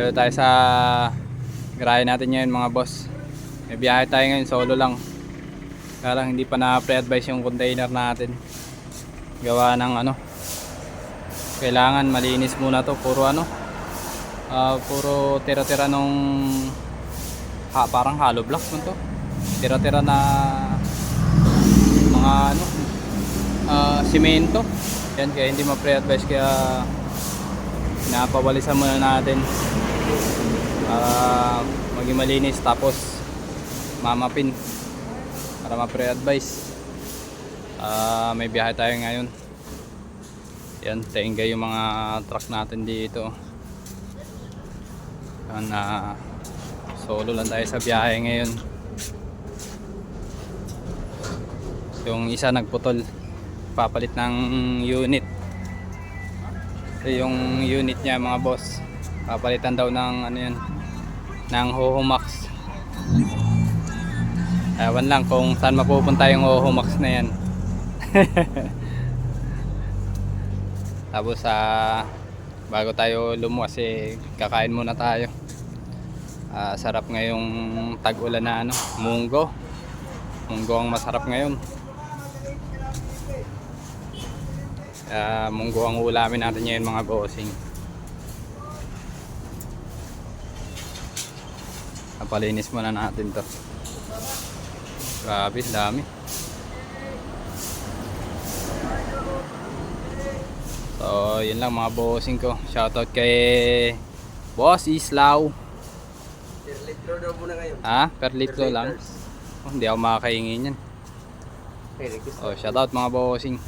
Solo tayo sa garahe natin ngayon mga boss. May biyahe tayo ngayon, solo lang. Kaya lang hindi pa na pre-advise yung container natin. Gawa ng ano, kailangan malinis muna to. Puro ano, puro tira-tira nung parang hollow blocks mo to. Tira-tira na mga ano, simento. Yan, kaya hindi ma-pre-advise, kaya pinapawalisan muna natin para maging malinis, tapos mamapin para ma-pre-advise. May biyahe tayo ngayon. Yan, tingga yung mga truck natin dito. Yan, solo lang tayo sa biyahe ngayon. Yung isa nagputol, papalit ng unit. So, yung unit niya mga boss, papalitan daw ng ano yan, ng Hoho Max. Ewan lang kung saan mapupunta yung Hoho Max na yan. Tapos bago tayo lumuwas, kakain muna tayo. Sarap ngayong tag-ulan na ano, munggo ang masarap ngayon. Munggo ang ulamin natin ngayon mga bossing. Napalinis muna natin to. Grabe, dami. So yun lang mga bossing ko. Shoutout kay Boss Islaw. Per litro daw muna ngayon. Per litro lang. Hindi ako makakaingin yan. Shoutout mga bossing.